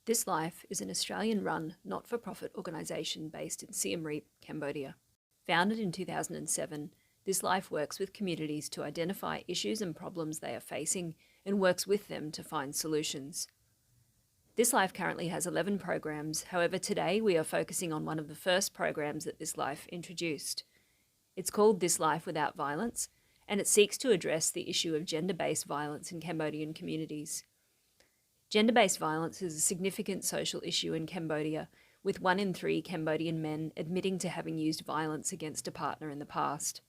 This Life is an Australian-run, not-for-profit organisation based in Siem Reap, Cambodia. Founded in 2007, This Life works with communities to identify issues and problems they are facing and works with them to find solutions. This Life currently has 11 programs, however today we are focusing on one of the first programs that This Life introduced. It's called This Life Without Violence, and it seeks to address the issue of gender-based violence in Cambodian communities. Gender-based violence is a significant social issue in Cambodia, with 1 in 3 Cambodian men admitting to having used violence against a partner in the past.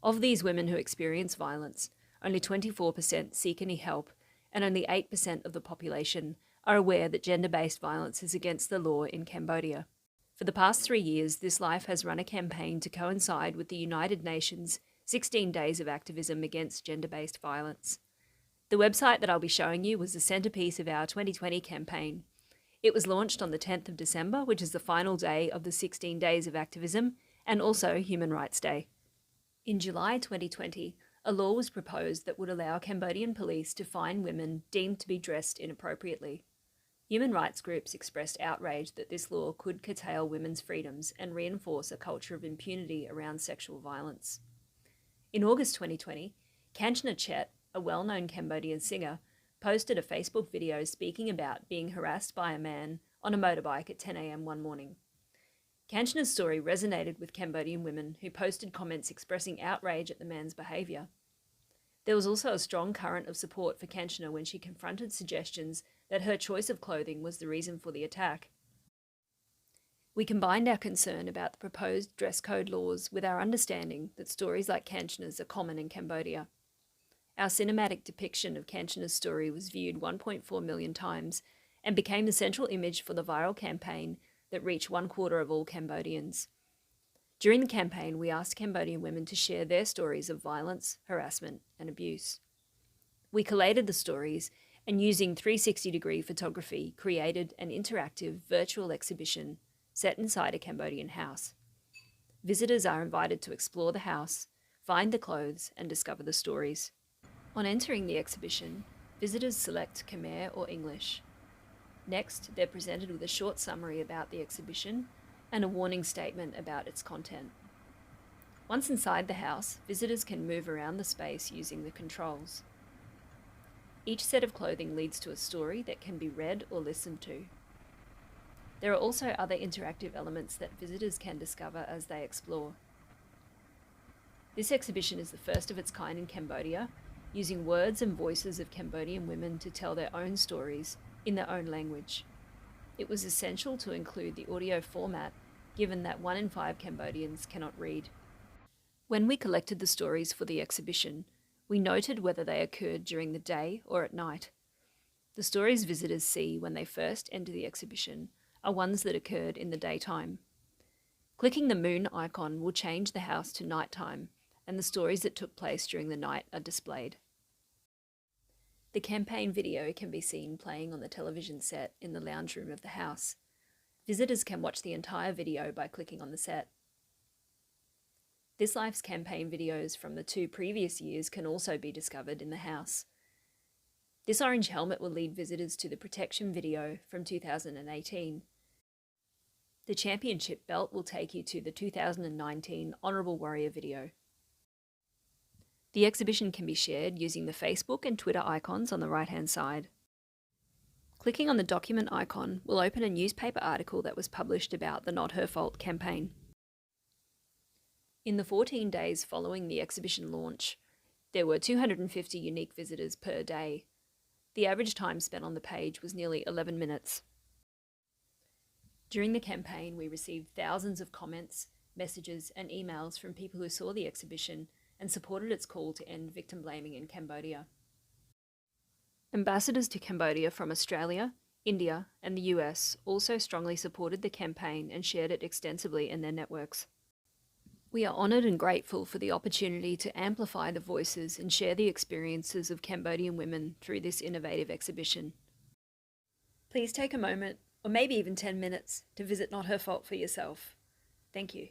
Of these women who experience violence, only 24% seek any help, and only 8% of the population are aware that gender-based violence is against the law in Cambodia. For the past 3 years, This Life has run a campaign to coincide with the United Nations' 16 Days of Activism against gender-based violence. The website that I'll be showing you was the centrepiece of our 2020 campaign. It was launched on the 10th of December, which is the final day of the 16 Days of Activism, and also Human Rights Day. In July 2020, a law was proposed that would allow Cambodian police to fine women deemed to be dressed inappropriately. Human rights groups expressed outrage that this law could curtail women's freedoms and reinforce a culture of impunity around sexual violence. In August 2020, Kanchana Chet, a well-known Cambodian singer, posted a Facebook video speaking about being harassed by a man on a motorbike at 10 a.m. one morning. Kanchana's story resonated with Cambodian women who posted comments expressing outrage at the man's behaviour. There was also a strong current of support for Kanchana when she confronted suggestions that her choice of clothing was the reason for the attack. We combined our concern about the proposed dress code laws with our understanding that stories like Kanchana's are common in Cambodia. Our cinematic depiction of Kanchana's story was viewed 1.4 million times and became the central image for the viral campaign that reached 1/4 of all Cambodians. During the campaign, we asked Cambodian women to share their stories of violence, harassment, and abuse. We collated the stories and, using 360-degree photography, created an interactive virtual exhibition set inside a Cambodian house. Visitors are invited to explore the house, find the clothes, and discover the stories. On entering the exhibition, visitors select Khmer or English. Next, they're presented with a short summary about the exhibition and a warning statement about its content. Once inside the house, visitors can move around the space using the controls. Each set of clothing leads to a story that can be read or listened to. There are also other interactive elements that visitors can discover as they explore. This exhibition is the first of its kind in Cambodia, using words and voices of Cambodian women to tell their own stories in their own language. It was essential to include the audio format, given that 1 in 5 Cambodians cannot read. When we collected the stories for the exhibition, we noted whether they occurred during the day or at night. The stories visitors see when they first enter the exhibition are ones that occurred in the daytime. Clicking the moon icon will change the house to nighttime, and the stories that took place during the night are displayed. The campaign video can be seen playing on the television set in the lounge room of the house. Visitors can watch the entire video by clicking on the set. This Life's campaign videos from the 2 previous years can also be discovered in the house. This orange helmet will lead visitors to the protection video from 2018. The championship belt will take you to the 2019 Honourable Warrior video. The exhibition can be shared using the Facebook and Twitter icons on the right-hand side. Clicking on the document icon will open a newspaper article that was published about the Not Her Fault campaign. In the 14 days following the exhibition launch, there were 250 unique visitors per day. The average time spent on the page was nearly 11 minutes. During the campaign, we received thousands of comments, messages, and emails from people who saw the exhibition and supported its call to end victim blaming in Cambodia. Ambassadors to Cambodia from Australia, India, and the US also strongly supported the campaign and shared it extensively in their networks. We are honoured and grateful for the opportunity to amplify the voices and share the experiences of Cambodian women through this innovative exhibition. Please take a moment, or maybe even 10 minutes, to visit Not Her Fault for yourself. Thank you.